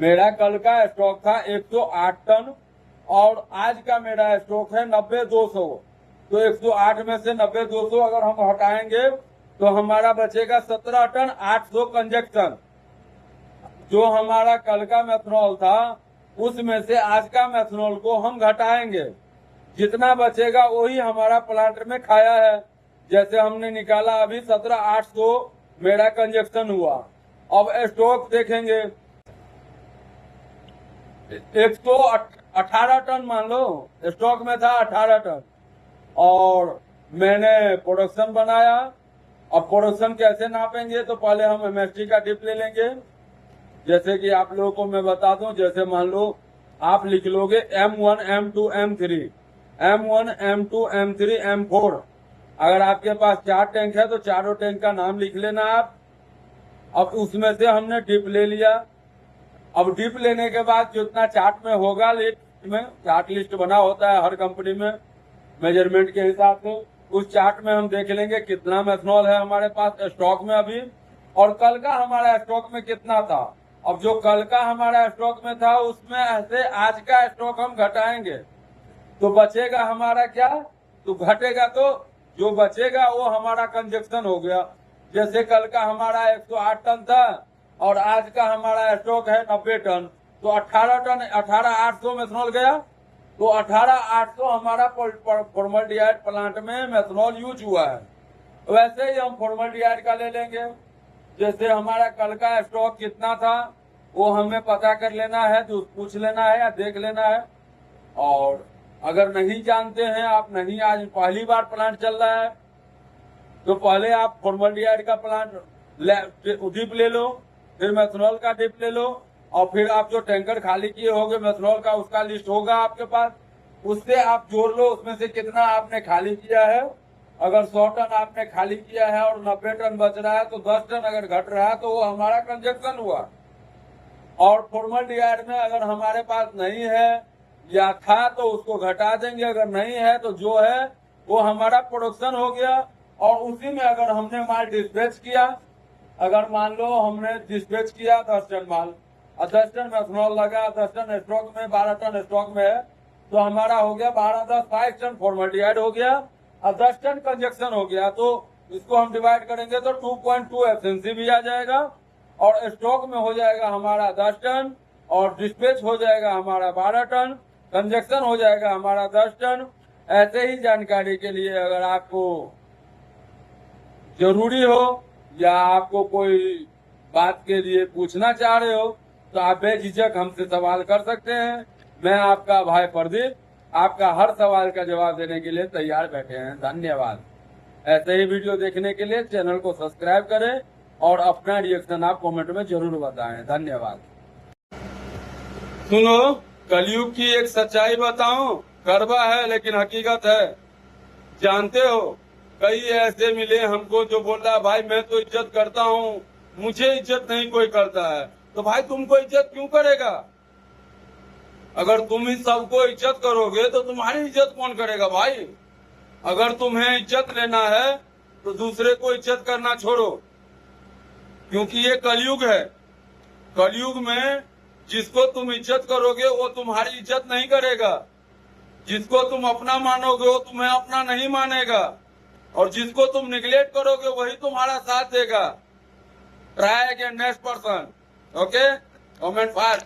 मेरा कल का स्टॉक था 108 टन और आज का मेरा स्टॉक है 90-200। तो 108 में से 90-200 अगर हम हटाएंगे तो हमारा बचेगा 17 टन 800 कंजक्शन। जो हमारा कल का मेथनॉल था उसमें से आज का मेथनॉल को हम घटाएंगे, जितना बचेगा वही हमारा प्लांट में खाया है। जैसे हमने निकाला अभी 17,800 मेरा कंजक्शन हुआ। अब स्टॉक देखेंगे 118 टन मान लो स्टॉक में था 18 टन और मैंने प्रोडक्शन बनाया। अब प्रोडक्शन कैसे नापेंगे तो पहले हम एमएसटी का डिप ले लेंगे। जैसे कि आप लोगों को मैं बता दूं, जैसे मान लो आप लिख लोगे M1, M2, M3, M1, M2, M3, M4। अगर आपके पास 4 टैंक है तो चारों टैंक का नाम लिख लेना आप। अब उसमें से हमने डिप ले लिया। अब डिप लेने के बाद जितना चार्ट में होगा, लिस्ट में चार्ट लिस्ट बना होता है हर कंपनी में मेजरमेंट के हिसाब से, उस चार्ट में हम देख लेंगे कितना मेथनॉल है हमारे पास स्टॉक में अभी और कल का हमारा स्टॉक में कितना था। अब जो कल का हमारा स्टॉक में था उसमें ऐसे आज का स्टॉक हम घटाएंगे तो बचेगा हमारा क्या, तो घटेगा तो जो बचेगा वो हमारा कंजक्शन हो गया। जैसे कल का हमारा 108 टन था और आज का हमारा स्टॉक है 90 टन, तो 18 टन 18,800 मेथनॉल गया। तो 18,800 हमारा फॉर्मल्डिहाइड प्लांट में मेथनॉल यूज हुआ है। वैसे ही हम फॉर्मल्डिहाइड का ले लेंगे। जैसे हमारा कल का स्टॉक कितना था वो हमें पता कर लेना है, तो पूछ लेना है या देख लेना है। और अगर नहीं जानते हैं आप, नहीं आज पहली बार प्लांट चल रहा है, तो पहले आप फॉर्मल्डिहाइड का प्लांट डिप ले लो, फिर मेथनॉल का डिप ले लो और फिर आप जो टैंकर खाली किए होंगे मेथनॉल का उसका लिस्ट होगा आपके पास, उससे आप जोड़ लो उसमें से कितना आपने खाली किया है। अगर 100 टन आपने खाली किया है और 90 टन बच रहा है तो 10 टन अगर घट रहा है तो वो हमारा कंजक्शन हुआ। और फॉर्मल्डिहाइड में अगर हमारे पास नहीं है या था तो उसको घटा देंगे, अगर नहीं है तो जो है वो हमारा प्रोडक्शन हो गया। और उसी में अगर हमने माल डिस्पैच किया, अगर मान लो हमने डिस्पैच किया 10 टन माल और 10 टन मेथनॉल लगा, 10 टन स्टॉक में, 12 टन स्टॉक में है, तो हमारा हो गया 12-10 5 टन फॉर्मल्डिहाइड हो गया और 10 टन कंजक्शन हो गया। तो इसको हम डिवाइड करेंगे तो 2.2 एफिशिएंसी भी आ जाएगा और स्टॉक में हो जाएगा हमारा 10 टन और डिस्पैच हो जाएगा हमारा 12 टन, कंजक्शन हो जाएगा हमारा 10 टन। ऐसे ही जानकारी के लिए अगर आपको जरूरी हो या आपको कोई बात के लिए पूछना चाह रहे हो तो आप बेझिझक हमसे सवाल कर सकते हैं। मैं आपका भाई प्रदीप आपका हर सवाल का जवाब देने के लिए तैयार बैठे हैं। धन्यवाद। ऐसे ही वीडियो देखने के लिए चैनल को सब्सक्राइब करें और अपना रिएक्शन आप कमेंट में जरूर बताएं। धन्यवाद। सुनो, कलयुग की एक सच्चाई बताऊं, कड़वा है लेकिन हकीकत है। जानते हो कई ऐसे मिले हमको जो बोला भाई मैं तो इज्जत करता हूँ, मुझे इज्जत नहीं कोई करता है। तो भाई तुमको इज्जत क्यों करेगा? अगर तुम ही सबको इज्जत करोगे तो तुम्हारी इज्जत कौन करेगा भाई? अगर तुम्हें इज्जत लेना है तो दूसरे को इज्जत करना छोड़ो, क्योंकि ये कलयुग है। कलयुग में जिसको तुम इज्जत करोगे वो तुम्हारी इज्जत नहीं करेगा, जिसको तुम अपना मानोगे वो तुम्हें अपना नहीं मानेगा और जिसको तुम निगलेक्ट करोगे वही तुम्हारा साथ देगा। Try again next person. Okay, comment fast.